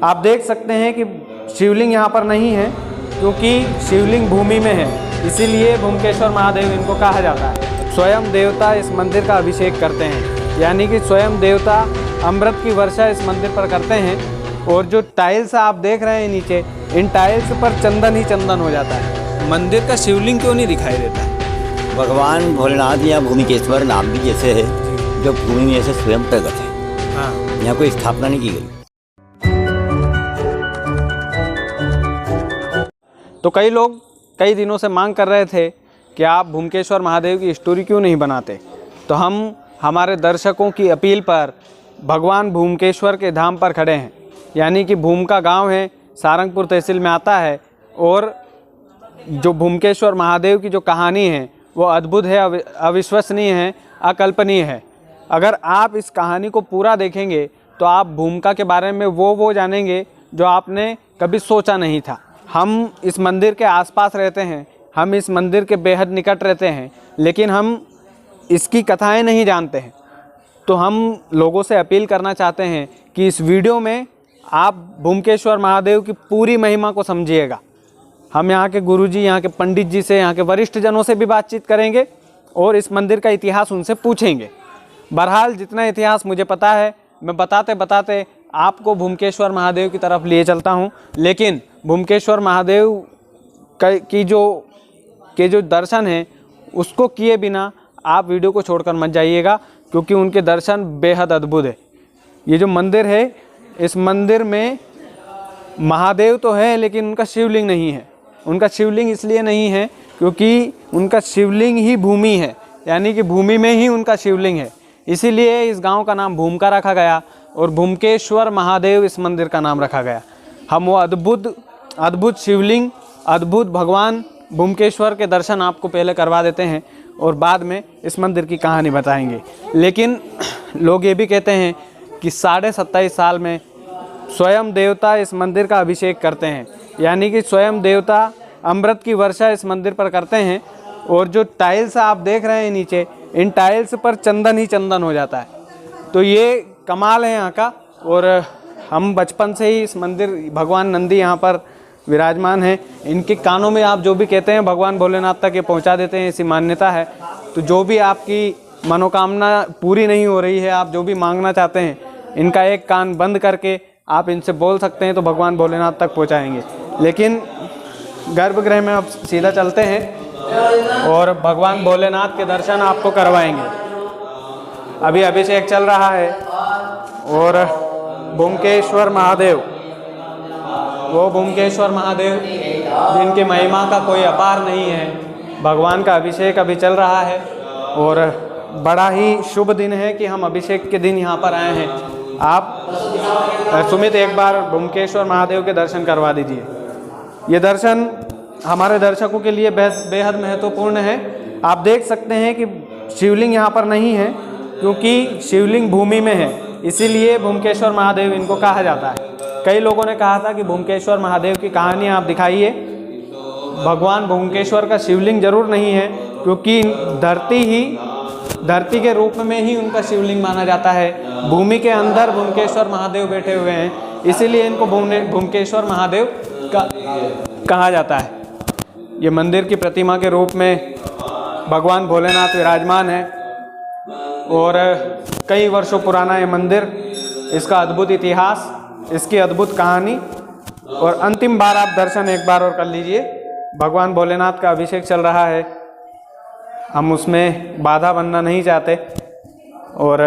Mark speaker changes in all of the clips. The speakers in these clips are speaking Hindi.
Speaker 1: आप देख सकते हैं कि शिवलिंग यहाँ पर नहीं है, क्योंकि शिवलिंग भूमि में है, इसीलिए भूमकेश्वर महादेव इनको कहा जाता है। स्वयं देवता इस मंदिर का अभिषेक करते हैं, यानी कि स्वयं देवता अमृत की वर्षा इस मंदिर पर करते हैं। और जो टाइल्स आप देख रहे हैं नीचे, इन टाइल्स पर चंदन ही चंदन हो जाता है। मंदिर का शिवलिंग क्यों नहीं दिखाई देता है?
Speaker 2: भगवान भोलेनाथ या भूमिकेश्वर नाम भी जैसे है, जो भूमि में से स्वयं प्रकट है।
Speaker 1: हाँ,
Speaker 2: यहाँ कोई स्थापना नहीं की गई।
Speaker 1: तो कई लोग कई दिनों से मांग कर रहे थे कि आप भूमकेश्वर महादेव की स्टोरी क्यों नहीं बनाते। तो हम हमारे दर्शकों की अपील पर भगवान भूमकेश्वर के धाम पर खड़े हैं, यानी कि भूम का गांव है, सारंगपुर तहसील में आता है। और जो भूमकेश्वर महादेव की जो कहानी है वो अद्भुत है, अविश्वसनीय है, अकल्पनीय है। अगर आप इस कहानी को पूरा देखेंगे तो आप भूमिका के बारे में वो जानेंगे जो आपने कभी सोचा नहीं था। हम इस मंदिर के आसपास रहते हैं, हम इस मंदिर के बेहद निकट रहते हैं, लेकिन हम इसकी कथाएं नहीं जानते हैं। तो हम लोगों से अपील करना चाहते हैं कि इस वीडियो में आप भूमकेश्वर महादेव की पूरी महिमा को समझिएगा। हम यहाँ के गुरुजी, यहाँ के पंडित जी से, यहाँ के वरिष्ठ जनों से भी बातचीत करेंगे और इस मंदिर का इतिहास उनसे पूछेंगे। बहरहाल जितना इतिहास मुझे पता है मैं बताते बताते आपको भूमकेश्वर महादेव की तरफ लिए चलता हूँ। लेकिन भूमकेश्वर महादेव के जो दर्शन हैं उसको किए बिना आप वीडियो को छोड़कर मत जाइएगा, क्योंकि उनके दर्शन बेहद अद्भुत है। ये जो मंदिर है, इस मंदिर में महादेव तो है लेकिन उनका शिवलिंग नहीं है। उनका शिवलिंग इसलिए नहीं है क्योंकि उनका शिवलिंग ही भूमि है, यानी कि भूमि में ही उनका शिवलिंग है। इसीलिए इस गांव का नाम भूम का रखा गया और भूमकेश्वर महादेव इस मंदिर का नाम रखा गया। हम वो अद्भुत शिवलिंग, अद्भुत भगवान भूमकेश्वर के दर्शन आपको पहले करवा देते हैं और बाद में इस मंदिर की कहानी बताएंगे। लेकिन लोग ये भी कहते हैं कि 27.5 साल में स्वयं देवता इस मंदिर का अभिषेक करते हैं, यानी कि स्वयं देवता अमृत की वर्षा इस मंदिर पर करते हैं। और जो टाइल्स आप देख रहे हैं नीचे, इन टाइल्स पर चंदन ही चंदन हो जाता है। तो ये कमाल है यहाँ का। और हम बचपन से ही इस मंदिर, भगवान नंदी यहाँ पर विराजमान हैं, इनके कानों में आप जो भी कहते हैं भगवान भोलेनाथ तक ये पहुँचा देते हैं, ऐसी मान्यता है। तो जो भी आपकी मनोकामना पूरी नहीं हो रही है, आप जो भी मांगना चाहते हैं, इनका एक कान बंद करके आप इनसे बोल सकते हैं, तो भगवान भोलेनाथ तक पहुँचाएँगे। लेकिन गर्भगृह में अब सीधा चलते हैं और भगवान भोलेनाथ के दर्शन आपको करवाएंगे। अभी अभिषेक चल रहा है और भूमकेश्वर महादेव, वो भूमकेश्वर महादेव जिनकी महिमा का कोई अपार नहीं है, भगवान का अभिषेक अभी चल रहा है। और बड़ा ही शुभ दिन है कि हम अभिषेक के दिन यहाँ पर आए हैं। आप सुमित एक बार भूमकेश्वर महादेव के दर्शन करवा दीजिए। ये दर्शन हमारे दर्शकों के लिए बेहद महत्वपूर्ण है। आप देख सकते हैं कि शिवलिंग यहाँ पर नहीं है, क्योंकि शिवलिंग भूमि में है, इसीलिए भूमकेश्वर महादेव इनको कहा जाता है। कई लोगों ने कहा था कि भूमकेश्वर महादेव की कहानी आप दिखाइए। भगवान भूमकेश्वर का शिवलिंग जरूर नहीं है, क्योंकि धरती के रूप में ही उनका शिवलिंग माना जाता है। भूमि के अंदर भूमकेश्वर महादेव बैठे हुए हैं, इसीलिए इनको भूमकेश्वर महादेव कहा जाता है। ये मंदिर की प्रतिमा के रूप में भगवान भोलेनाथ विराजमान है और कई वर्षों पुराना ये मंदिर, इसका अद्भुत इतिहास, इसकी अद्भुत कहानी। और अंतिम बार आप दर्शन एक बार और कर लीजिए। भगवान भोलेनाथ का अभिषेक चल रहा है, हम उसमें बाधा बनना नहीं चाहते। और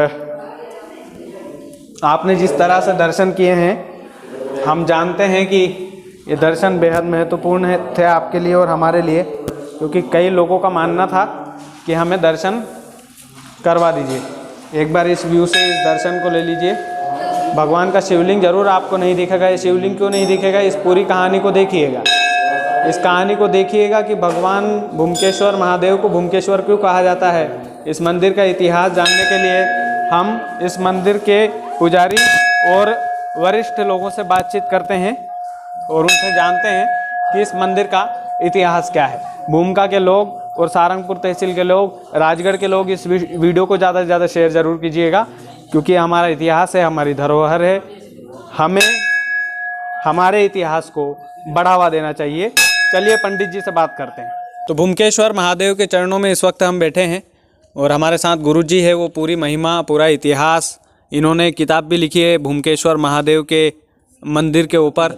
Speaker 1: आपने जिस तरह से दर्शन किए हैं, हम जानते हैं कि ये दर्शन बेहद महत्वपूर्ण थे आपके लिए और हमारे लिए, क्योंकि कई लोगों का मानना था कि हमें दर्शन करवा दीजिए। एक बार इस व्यू से इस दर्शन को ले लीजिए। भगवान का शिवलिंग जरूर आपको नहीं दिखेगा। ये शिवलिंग क्यों नहीं दिखेगा, इस पूरी कहानी को देखिएगा। इस कहानी को देखिएगा कि भगवान भूमकेश्वर महादेव को भूमकेश्वर क्यों कहा जाता है। इस मंदिर का इतिहास जानने के लिए हम इस मंदिर के पुजारी और वरिष्ठ लोगों से बातचीत करते हैं और उनसे जानते हैं कि इस मंदिर का इतिहास क्या है। भूमका के लोग और सारंगपुर तहसील के लोग, राजगढ़ के लोग इस वीडियो को ज़्यादा से ज़्यादा शेयर ज़रूर कीजिएगा, क्योंकि हमारा इतिहास है, हमारी धरोहर है। हमें हमारे इतिहास को बढ़ावा देना चाहिए। चलिए पंडित जी से बात करते हैं। तो भूमकेश्वर महादेव के चरणों में इस वक्त हम बैठे हैं और हमारे साथ गुरु जी है, वो पूरी महिमा, पूरा इतिहास, इन्होंने किताब भी लिखी है भूमकेश्वर महादेव के मंदिर के ऊपर।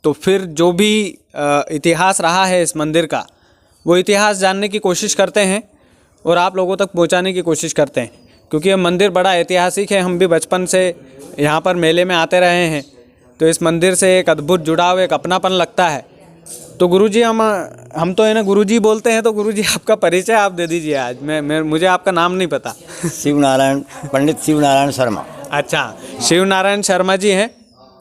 Speaker 1: तो फिर जो भी इतिहास रहा है इस मंदिर का, वो इतिहास जानने की कोशिश करते हैं और आप लोगों तक पहुंचाने की कोशिश करते हैं, क्योंकि ये मंदिर बड़ा ऐतिहासिक है। हम भी बचपन से यहाँ पर मेले में आते रहे हैं, तो इस मंदिर से एक अद्भुत जुड़ाव, एक अपनापन लगता है। तो गुरुजी, हम तो है ना गुरुजी बोलते हैं, तो गुरुजी आपका परिचय आप दे दीजिए आज। मुझे आपका नाम नहीं पता।
Speaker 2: शिव नारायण, पंडित शिव नारायण शर्मा।
Speaker 1: अच्छा, शिव नारायण शर्मा जी हैं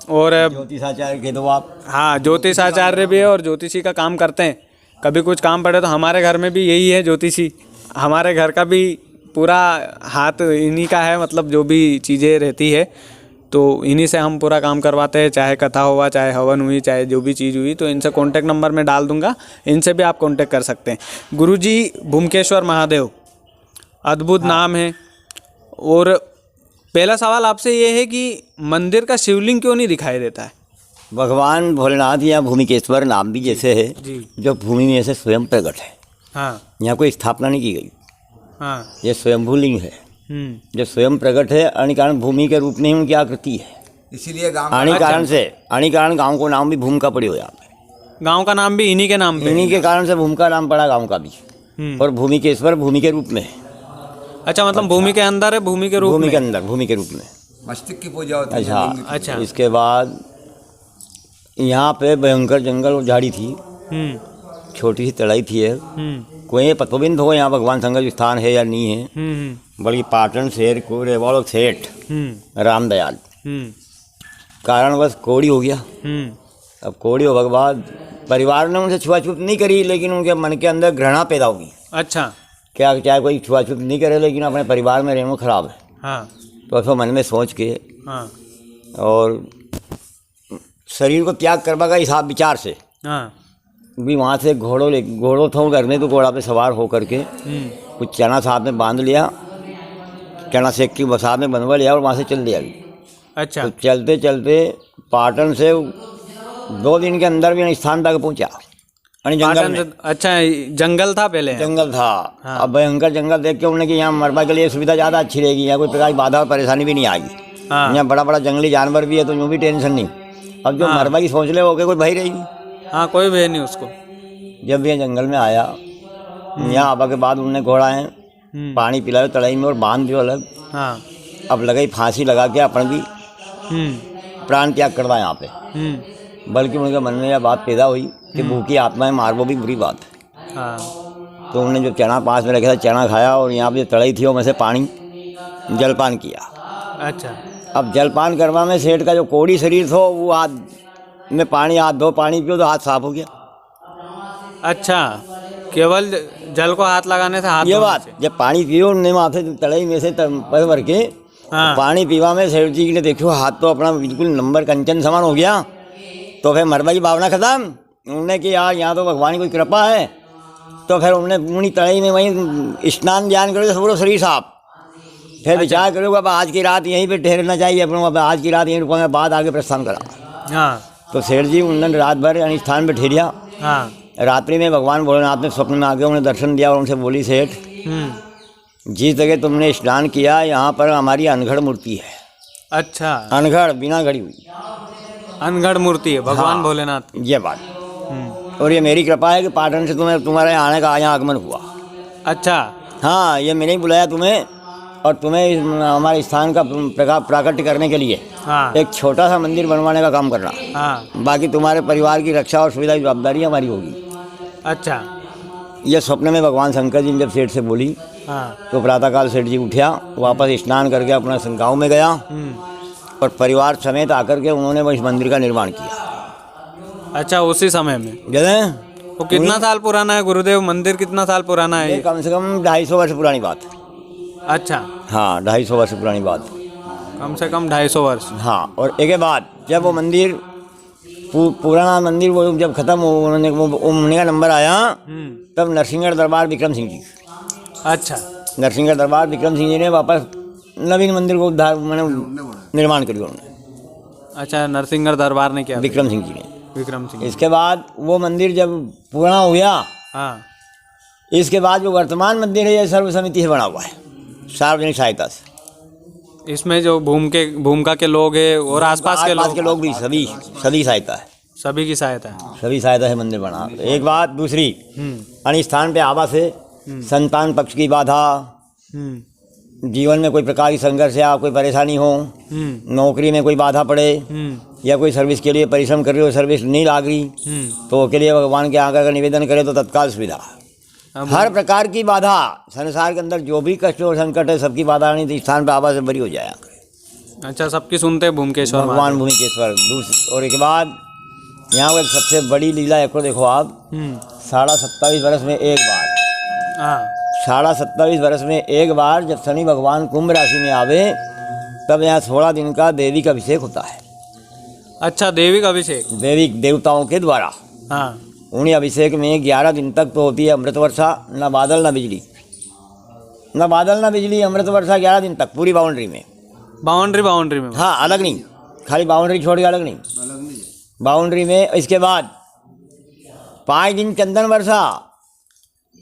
Speaker 1: और
Speaker 2: ज्योतिषाचार्य के दो आप।
Speaker 1: हाँ, ज्योतिषाचार्य भी है और ज्योतिषी का काम करते हैं। कभी कुछ काम पड़े तो हमारे घर में भी यही है ज्योतिषी। हमारे घर का भी पूरा हाथ इन्हीं का है, मतलब जो भी चीज़ें रहती है तो इन्हीं से हम पूरा काम करवाते हैं। चाहे कथा हुआ, चाहे हवन हुई, चाहे जो भी चीज़ हुई, तो इनसे कांटेक्ट नंबर मैं डाल दूंगा, इनसे भी आप कांटेक्ट कर सकते हैं। गुरुजी, भूमकेश्वर महादेव अद्भुत नाम है। और पहला सवाल आपसे ये है कि मंदिर का शिवलिंग क्यों नहीं दिखाई देता है?
Speaker 2: भगवान भोलेनाथ या भूमिकेश्वर नाम भी जैसे है
Speaker 1: जी,
Speaker 2: जो भूमि में से स्वयं प्रकट है।
Speaker 1: हाँ
Speaker 2: यहाँ कोई स्थापना नहीं की गई।
Speaker 1: हाँ,
Speaker 2: ये स्वयंभू लिंग है जो स्वयं प्रकट है। अणिकारण भूमि के रूप में ही उनकी आकृति है, इसीलिए गांव अणिकारण गांव को नाम भी भूमि का पड़ी हो यहाँ पे।
Speaker 1: गांव का नाम भी इन्हीं के नाम पे,
Speaker 2: इन्हीं के कारण से भूमि का नाम पड़ा गांव का भी। और भूमिकेश्वर भूमि के रूप में है।
Speaker 1: अच्छा, मतलब भूमि के अंदर है, भूमि के रूप
Speaker 2: भूमि
Speaker 1: में?
Speaker 2: के अंदर, भूमि के रूप में
Speaker 3: मस्तिष्क की पूजा होती है।
Speaker 2: अच्छा। इसके बाद यहाँ पे भयंकर जंगल और झाड़ी थी, छोटी सी तड़ाई थी है। कोई पतोबिंद हो यहाँ भगवान शंकर स्थान है या नहीं है, बल्कि पाटन शहर को रेवाड़ो सेठ रामदयाल कारणवश कोड़ी हो गया। अब कोड़ी होने के बाद परिवार ने उनसे छुआछूत नहीं करी, लेकिन उनके मन के अंदर घृणा पैदा होगी।
Speaker 1: अच्छा,
Speaker 2: क्या चाहे कोई छुआछूत नहीं करे, लेकिन अपने परिवार में रहना खराब है।
Speaker 1: हाँ
Speaker 2: तो ऐसा मन में सोच के
Speaker 1: हाँ
Speaker 2: और शरीर को त्याग करवा का हिसाब विचार से
Speaker 1: हाँ,
Speaker 2: भी वहाँ से घोड़ों था घर में, तो घोड़ा पे सवार हो करके कुछ चना साथ में बांध लिया, चना सेक की साथ में बनवा लिया और वहाँ से चल दिया।
Speaker 1: अच्छा,
Speaker 2: तो चलते चलते पाटन से 2 दिन के अंदर भी स्थान तक पहुँचा। जंगल में,
Speaker 1: अच्छा जंगल था पहले?
Speaker 2: जंगल था।
Speaker 1: हाँ।
Speaker 2: अब भयंकर जंगल देख के उन्होंने कि यहाँ मरबा के लिए सुविधा ज़्यादा अच्छी रहेगी, यहाँ कोई प्रकार की बाधा और परेशानी भी नहीं आएगी।
Speaker 1: हाँ।
Speaker 2: यहाँ बड़ा बड़ा जंगली जानवर भी है, तो यूँ भी टेंशन नहीं। अब जो मरबा की सोच ले, होके कोई भय रहेगी।
Speaker 1: हाँ, कोई भी नहीं उसको।
Speaker 2: जब ये जंगल में आया, यहाँ आबा के बाद उन्होंने घोड़ा पानी पिलाया तड़ाई में और बांध दियो अलग।
Speaker 1: हाँ,
Speaker 2: अब लगे फांसी लगा के अपन भी प्राण त्याग करवा यहाँ पे। बल्कि उनके मन में यह बात पैदा हुई कि भूखी आत्माएं मारबो भी बुरी बात है।
Speaker 1: हाँ,
Speaker 2: तो उन्होंने जो चना पास में रखा था, चना खाया और यहाँ पे तड़ाई थी, और में से पानी जलपान किया।
Speaker 1: अच्छा,
Speaker 2: अब जलपान करवा में सेठ का जो कोड़ी शरीर था, वो हाथ में पानी, हाथ धो पानी पियो तो हाथ साफ हो गया।
Speaker 1: अच्छा, केवल जल को हाथ लगाने से हाथ
Speaker 2: ये
Speaker 1: धोने
Speaker 2: बात,
Speaker 1: से?
Speaker 2: जब पानी पियो उन्होंने माथे तड़ाई में से भर के
Speaker 1: हाँ।
Speaker 2: पानी पीवा में सेठ जी ने देखो हाथ तो अपना बिल्कुल नंबर कंचन समान हो गया। तो फिर मरबा की भावना खत्म। उन्होंने कि यार यहाँ तो भगवान की कोई कृपा है। तो फिर उन्होंने पूरी तड़ाई में वहीं स्नान ध्यान करो, पूरा शरीर साफ। फिर विचार करो अब आज की रात यहीं पे ठहरना चाहिए अपने, अब आज की रात यहीं रुकूंगा, बाद आगे प्रस्थान करा।
Speaker 1: हाँ,
Speaker 2: तो सेठ जी उन्होंने रात भर स्थान पर ठहरिया।
Speaker 1: हाँ,
Speaker 2: रात्रि में भगवान भोलेनाथ ने स्वप्न में आके उन्हें दर्शन दिया और उनसे बोली, सेठ जिस जगह तुमने स्नान किया, यहाँ पर हमारी अनघड़ मूर्ति है।
Speaker 1: अच्छा,
Speaker 2: अनघड़ बिना घड़ी हुई
Speaker 1: अनगढ़ मूर्ति है भगवान भोलेनाथ की।
Speaker 2: ये बात। और ये मेरी कृपा है कि पाटन से तुम्हारे आने का यहाँ आगमन हुआ।
Speaker 1: अच्छा,
Speaker 2: हाँ, ये मैंने ही बुलाया तुम्हें, और तुम्हें हमारे स्थान का प्राकट्य करने के लिए
Speaker 1: हाँ,
Speaker 2: एक छोटा सा मंदिर बनवाने का काम करना।
Speaker 1: हाँ,
Speaker 2: बाकी तुम्हारे परिवार की रक्षा और सुविधा की जवाबदारी हमारी होगी।
Speaker 1: अच्छा,
Speaker 2: ये स्वप्न में भगवान शंकर जी ने जब सेठ से बोली,
Speaker 1: हाँ,
Speaker 2: तो प्रातःकाल सेठ जी उठा, वापस स्नान करके अपना गाँव में गया और परिवार समेत आकर के उन्होंने वह इस मंदिर का निर्माण किया।
Speaker 1: अच्छा, उसी समय में?
Speaker 2: जगह
Speaker 1: वो कितना साल पुराना है गुरुदेव मंदिर, कितना साल पुराना है ये?
Speaker 2: कम से कम 250 वर्ष पुरानी बात है।
Speaker 1: अच्छा,
Speaker 2: हाँ, 250 वर्ष पुरानी बात,
Speaker 1: कम से कम 250 वर्ष।
Speaker 2: हाँ। और एक बाद जब वो मंदिर पुराना मंदिर वो जब खत्म उन्होंने होने का नंबर आया, तब नरसिंहगढ़ दरबार विक्रम सिंह जी,
Speaker 1: अच्छा,
Speaker 2: नरसिंहगढ़ दरबार विक्रम सिंह जी ने वापस नवीन मंदिर को उद्धार मैंने निर्माण करी उन्होंने।
Speaker 1: अच्छा, नरसिंहगढ़ दरबार ने किया था।
Speaker 2: विक्रम सिंह जी ने।
Speaker 1: विक्रम सिंह।
Speaker 2: इसके बाद वो मंदिर जब पूरा हो गया,
Speaker 1: हाँ।
Speaker 2: इसके बाद जो वर्तमान मंदिर है ये सर्व समिति से बना हुआ है, सार्वजनिक सहायता से।
Speaker 1: इसमें जो भूमिका के लोग हैं और आसपास के लोग
Speaker 2: भी सभी सहायता है,
Speaker 1: सभी की सहायता है।
Speaker 2: सभी सहायता से मंदिर बना। एक बात। दूसरी, अन्य स्थान पे आवास है, संतान पक्ष की बाधा, जीवन में कोई प्रकार की संघर्ष या कोई परेशानी हो, नौकरी में कोई बाधा पड़े या कोई सर्विस के लिए परिश्रम कर रहे हो, सर्विस नहीं लाग रही, तो उसके लिए भगवान के आकर अगर निवेदन करे तो तत्काल सुविधा। हर प्रकार की बाधा संसार के अंदर जो भी कष्ट और संकट है, सबकी बाधा नहीं तो स्थान पर आवास से बरी हो जाए।
Speaker 1: अच्छा, सबकी सुनते हैं भूमिकेश्वर
Speaker 2: भगवान भूमिकेश्वर। और एक बाद यहाँ पर सबसे बड़ी लीला एक को देखो आप, 27.5 वर्ष में एक बार,
Speaker 1: हाँ,
Speaker 2: 27.5 वर्ष में एक बार जब शनि भगवान कुंभ राशि में आवे, तब यहाँ 16 दिन का देवी का अभिषेक होता है।
Speaker 1: अच्छा, देवी का अभिषेक,
Speaker 2: देवी देवताओं के द्वारा।
Speaker 1: हाँ।
Speaker 2: उन्हीं अभिषेक में 11 दिन तक तो होती है अमृत वर्षा, न बादल न बिजली, न बादल न बिजली, अमृत वर्षा 11 दिन तक पूरी बाउंड्री में।
Speaker 1: बाउंड्री में,
Speaker 2: हाँ, अलग नहीं, खाली बाउंड्री छोड़ के अलग नहीं, बाउंड्री में। इसके बाद 5 दिन चंदन वर्षा,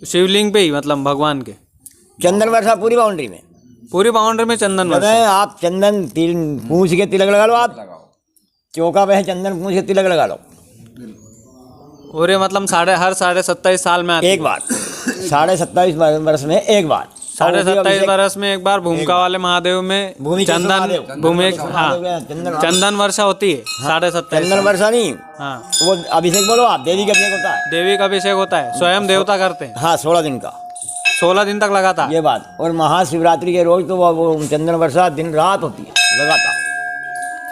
Speaker 1: शिवलिंग पे ही, मतलब भगवान के
Speaker 2: चंदन वर्षा पूरी बाउंड्री में।
Speaker 1: पूरी बाउंड्री में चंदन वर्षा।
Speaker 2: आप चंदन पूछ के तिलक लगा लो, आप चौका पे चंदन पूछ के तिलक लगा लो।
Speaker 1: और ये मतलब हर 27.5 साल में
Speaker 2: एक बार, 27.5 वर्ष में एक बार,
Speaker 1: 27.5 वर्ष में एक बार भूमिका वाले महादेव में चंदन वर्षा होती है। 27.5
Speaker 2: चंदन वर्षा नहीं,
Speaker 1: हाँ,
Speaker 2: वो अभिषेक बोलो आप, देवी का अभिषेक होता है।
Speaker 1: देवी का अभिषेक होता है, स्वयं देवता करते हैं।
Speaker 2: हाँ, 16 दिन का,
Speaker 1: 16 दिन तक लगातार
Speaker 2: ये बात। और महाशिवरात्रि के रोज तो वो चंदन वर्षा दिन रात होती है लगातार।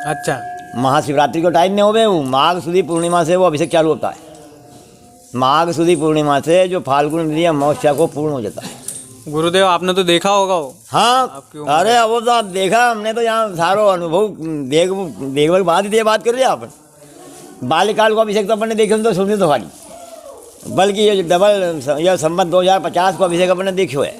Speaker 1: अच्छा,
Speaker 2: महाशिवरात्रि को टाइम में हो गए, माघ सुदी पूर्णिमा से वो अभिषेक चालू होता है। माघ सुदी पूर्णिमा से जो फाल्गुन नदी अमावस्या को पूर्ण हो जाता है।
Speaker 1: गुरुदेव आपने तो देखा होगा वो।
Speaker 2: हाँ, अरे वो तो आप देखा, हमने तो यहाँ सारो अनुभव देखने के बाद ही बात कर रहे आप। बाल्यकाल को अभिषेक तो अपन ने देखे तो सुनते तो खाली, बल्कि ये डबल यह संबत 2050 को अभिषेक अपन ने देखो है।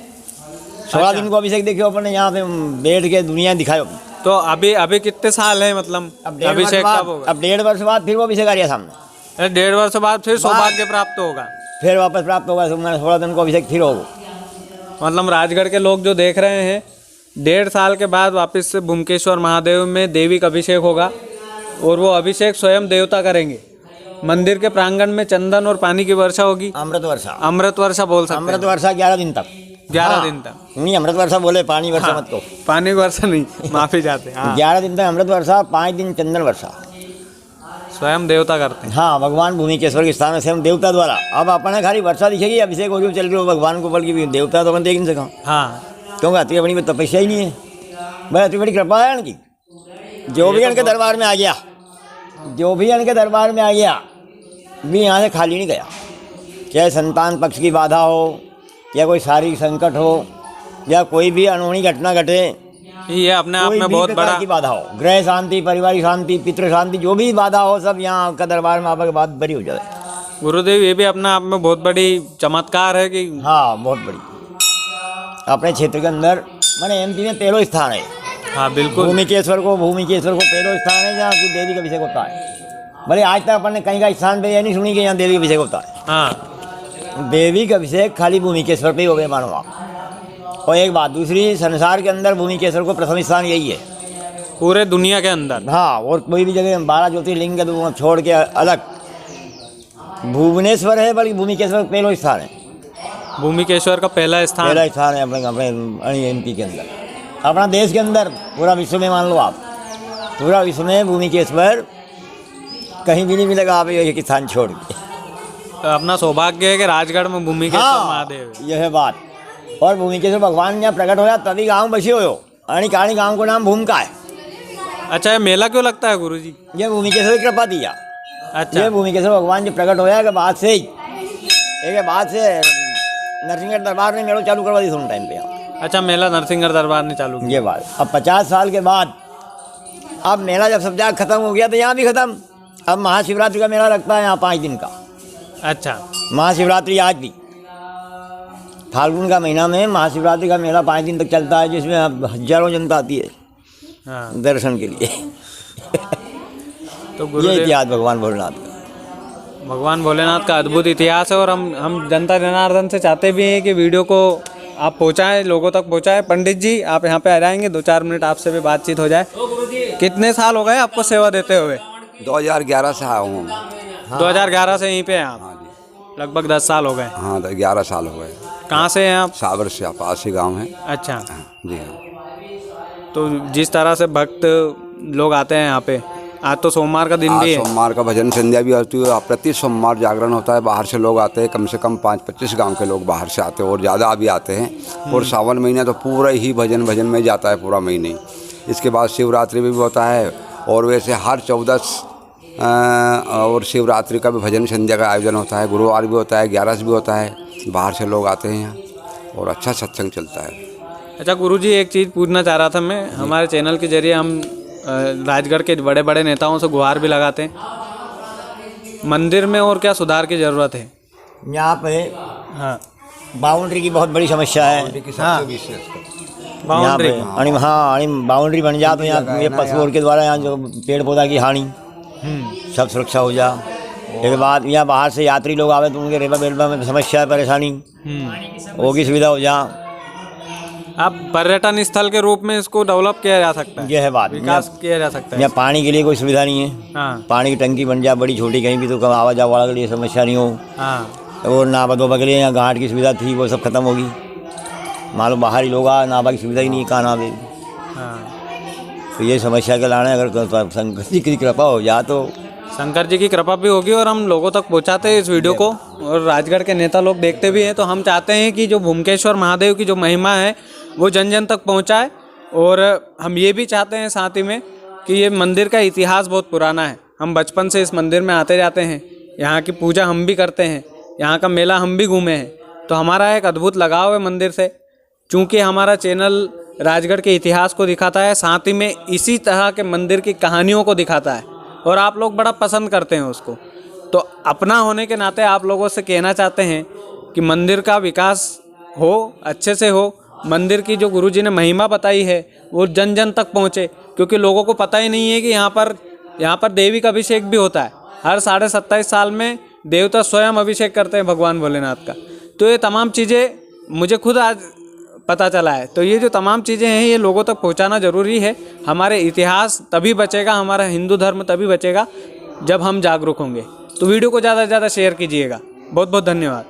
Speaker 2: 16 दिन को अभिषेक देखो अपन ने, यहाँ पे बैठ के दुनिया दिखाओ।
Speaker 1: तो अभी कितने साल है, मतलब अभिषेक कब होगा?
Speaker 2: अब 1.5 वर्ष बाद फिर वो अभिषेक आ रहा सामने।
Speaker 1: 1.5 वर्ष बाद फिर सौभाग्य प्राप्त होगा,
Speaker 2: फिर वापस प्राप्त होगा। 16 दिन को अभिषेक फिर होगा।
Speaker 1: मतलब राजगढ़ के लोग जो देख रहे हैं, 1.5 साल के बाद वापस से भूमिकेश्वर महादेव में देवी का अभिषेक होगा और वो अभिषेक स्वयं देवता करेंगे। मंदिर के प्रांगण में चंदन और पानी की वर्षा होगी।
Speaker 2: अमृत वर्षा,
Speaker 1: अमृत वर्षा बोल सकते हैं।
Speaker 2: अमृत वर्षा 11 दिन तक,
Speaker 1: 11 दिन तक
Speaker 2: नहीं, अमृत वर्षा बोले, पानी वर्षा मत को,
Speaker 1: पानी वर्षा नहीं, माफी चाहते हैं।
Speaker 2: 11 दिन तक अमृत वर्षा, 5 दिन चंदन वर्षा,
Speaker 1: स्वयं देवता करते हैं।
Speaker 2: हाँ, भगवान भूमिकेश्वर के स्थान में स्वयं देवता द्वारा। अब अपने खाली वर्षा दिखेगी, अभिषेक हो चल रही हो भगवान को, बल्कि देवता तो अपन देख नहीं सका।
Speaker 1: हाँ,
Speaker 2: क्योंकि अति बड़ी तपस्या ही नहीं है भाई, अति बड़ी कृपा है इनकी। जो भी इनके दरबार में आ गया, जो भी इनके दरबार में आ गया भी यहाँ से खाली नहीं गया। चाहे संतान पक्ष की बाधा हो या कोई शारीरिक संकट हो या कोई भी अनहोनी घटना घटे,
Speaker 1: ये अपने आप में बहुत बड़ा
Speaker 2: की बाधा हो, गृह शांति, पारिवारिक शांति, पितृ शांति, जो भी बाधा हो, सब यहाँ आपका दरबार में आने के बाद बरी हो जाए।
Speaker 1: गुरुदेव, ये भी अपने आप में बहुत बड़ी चमत्कार है कि
Speaker 2: हाँ, बहुत बड़ी। अपने क्षेत्र के अंदर मैंने एमपी में पहला स्थान है।
Speaker 1: हाँ, बिल्कुल।
Speaker 2: भूमिकेश्वर को पहला स्थान है जहाँ की देवी का अभिषेक होता है। भले आज तक अपन ने कहीं का स्थान पे यह नहीं सुनी कि यहाँ देवी का अभिषेक होता है।
Speaker 1: हाँ,
Speaker 2: देवी का अभिषेक खाली भूमिकेश्वर पे ही हो गए, मानो आप। और एक बात दूसरी, संसार के अंदर भूमिकेश्वर को प्रथम स्थान यही है,
Speaker 1: पूरे दुनिया के अंदर।
Speaker 2: हाँ, और कोई भी जगह 12 ज्योतिर्लिंग का छोड़ के अलग भुवनेश्वर है, बल्कि भूमिकेश्वर पहला स्थान है।
Speaker 1: भूमिकेश्वर का पहला स्थान
Speaker 2: है अपने एमपी के अंदर, अपना देश के अंदर, पूरा विश्व में मान लो आप, पूरा विश्व में भूमिकेश्वर कहीं भी नहीं मिलेगा आप एक स्थान छोड़ के।
Speaker 1: तो अपना सौभाग्य है कि राजगढ़ में भूमिकेश्वर महादेव,
Speaker 2: यह है बात। और भूमिकेश्वर भगवान जहाँ प्रकट होया तभी गाँव बसे हो, कहानी गाँव को नाम भूमिका है।
Speaker 1: अच्छा, ये मेला क्यों लगता है गुरुजी?
Speaker 2: ये भूमिकेश्वर की कृपा दिया।
Speaker 1: अच्छा,
Speaker 2: ये भूमिकेश्वर भगवान जो प्रकट होया के बाद से ही, एक बाद से नरसिंहगढ़ दरबार ने मेला चालू करवा दी उन टाइम पे।
Speaker 1: अच्छा, मेला नरसिंहगढ़ दरबार ने चालू किया।
Speaker 2: ये बात अब 50 साल के बाद, अब मेला जब सब जगह खत्म हो गया तो यहाँ भी खत्म। अब महाशिवरात्रि का मेला लगता है यहाँ 5 दिन का।
Speaker 1: अच्छा,
Speaker 2: महाशिवरात्रि आज भी फाल्गुन का महीना में महाशिवरात्रि का मेला 5 दिन तक चलता है, जिसमें अब हजारों जनता आती है
Speaker 1: हाँ,
Speaker 2: दर्शन के लिए।
Speaker 1: तो
Speaker 2: ये
Speaker 1: गुरुदेव
Speaker 2: इतिहास भगवान भोलेनाथ का।
Speaker 1: भगवान भोलेनाथ का अद्भुत इतिहास है और हम जनता जनार्दन से चाहते भी हैं कि वीडियो को आप पहुंचाएं, लोगों तक पहुंचाएं। पंडित जी आप यहाँ पे आ जाएंगे, 2-4 मिनट आपसे भी बातचीत हो जाए। कितने साल हो गए आपको सेवा देते हुए?
Speaker 3: 2011 से आया हूँ।
Speaker 1: 2011 से यहीं पे हैं आप?
Speaker 3: हाँ जी।
Speaker 1: लगभग 10 साल हो गए।
Speaker 3: हाँ 11 साल हो गए।
Speaker 1: कहाँ से हैं आप?
Speaker 3: सावर से पास ही गाँव है।
Speaker 1: अच्छा,
Speaker 3: जी हाँ।
Speaker 1: तो जिस तरह से भक्त लोग आते हैं यहाँ पे, आज तो सोमवार का दिन
Speaker 3: आज
Speaker 1: भी है।
Speaker 3: सोमवार का भजन संध्या भी होती है। प्रति सोमवार जागरण होता है। बाहर से लोग आते हैं, कम से कम 5-25 गांव के लोग बाहर से आते हैं और ज़्यादा भी आते हैं। और सावन महीना तो पूरा ही भजन में जाता है, पूरा महीने ही। इसके बाद शिवरात्रि भी होता है और वैसे हर 14 और शिवरात्रि का भी भजन संध्या का आयोजन होता है। गुरुवार भी होता है, 11 भी होता है। बाहर से लोग आते हैं यहाँ और अच्छा सत्संग चलता है।
Speaker 1: अच्छा गुरुजी, एक चीज़ पूछना चाह रहा था मैं। हमारे चैनल के जरिए हम राजगढ़ के बड़े बड़े नेताओं से गुहार भी लगाते हैं। मंदिर में और क्या सुधार की ज़रूरत है?
Speaker 2: यहाँ पे
Speaker 1: हाँ,
Speaker 2: बाउंड्री की बहुत बड़ी समस्या है। हाँ,
Speaker 1: बाउंड्री।
Speaker 2: बाउंड्री बन जा तो यहाँ ये पशुओं के द्वारा यहाँ जो पेड़ पौधा की हानि सब सुरक्षा हो जा। एक बात, यहाँ बाहर से यात्री लोग आवे तो उनके रेबा बेलबा में समस्या है, परेशानी वो की सुविधा हो जा।
Speaker 1: अब पर्यटन स्थल के रूप में इसको डेवलप किया जा सकता है,
Speaker 2: यह है बात।
Speaker 1: विकास किया जा सकता है।
Speaker 2: यहाँ पानी के लिए कोई सुविधा नहीं है।
Speaker 1: हाँ
Speaker 2: पानी की टंकी बन जा बड़ी छोटी, कहीं भी तो आवा जावा के लिए समस्या नहीं हो।
Speaker 1: हाँ।
Speaker 2: और नावा धोबा के लिए यहाँ घाट की सुविधा थी, वो सब खत्म होगी। मान लो बाहरी लोग आ, नावा की सुविधा ही नहीं है, कहाँ नावे।
Speaker 1: हाँ,
Speaker 2: तो ये समस्या के लाने अगर शंकर जी की कृपा हो जा तो
Speaker 1: शंकर जी की कृपा भी होगी और हम लोगों तक पहुंचाते हैं इस वीडियो को और राजगढ़ के नेता लोग देखते भी हैं। तो हम चाहते हैं कि जो भूमकेश्वर महादेव की जो महिमा है वो जन जन तक पहुंचाए। और हम ये भी चाहते हैं साथ ही में कि ये मंदिर का इतिहास बहुत पुराना है। हम बचपन से इस मंदिर में आते जाते हैं, यहाँ की पूजा हम भी करते हैं, यहाँ का मेला हम भी घूमे हैं। तो हमारा एक अद्भुत लगाव है मंदिर से। चूँकि हमारा चैनल राजगढ़ के इतिहास को दिखाता है, साथ ही में इसी तरह के मंदिर की कहानियों को दिखाता है और आप लोग बड़ा पसंद करते हैं उसको। तो अपना होने के नाते आप लोगों से कहना चाहते हैं कि मंदिर का विकास हो, अच्छे से हो। मंदिर की जो गुरुजी ने महिमा बताई है वो जन जन तक पहुँचे, क्योंकि लोगों को पता ही नहीं है कि यहाँ पर देवी का अभिषेक भी होता है। हर 27.5 साल में देवता स्वयं अभिषेक करते हैं भगवान भोलेनाथ का। तो ये तमाम चीज़ें मुझे खुद आज पता चला है। तो ये जो तमाम चीज़ें हैं ये लोगों तक पहुंचाना ज़रूरी है। हमारे इतिहास तभी बचेगा, हमारा हिंदू धर्म तभी बचेगा जब हम जागरूक होंगे। तो वीडियो को ज़्यादा से ज़्यादा शेयर कीजिएगा। बहुत बहुत धन्यवाद।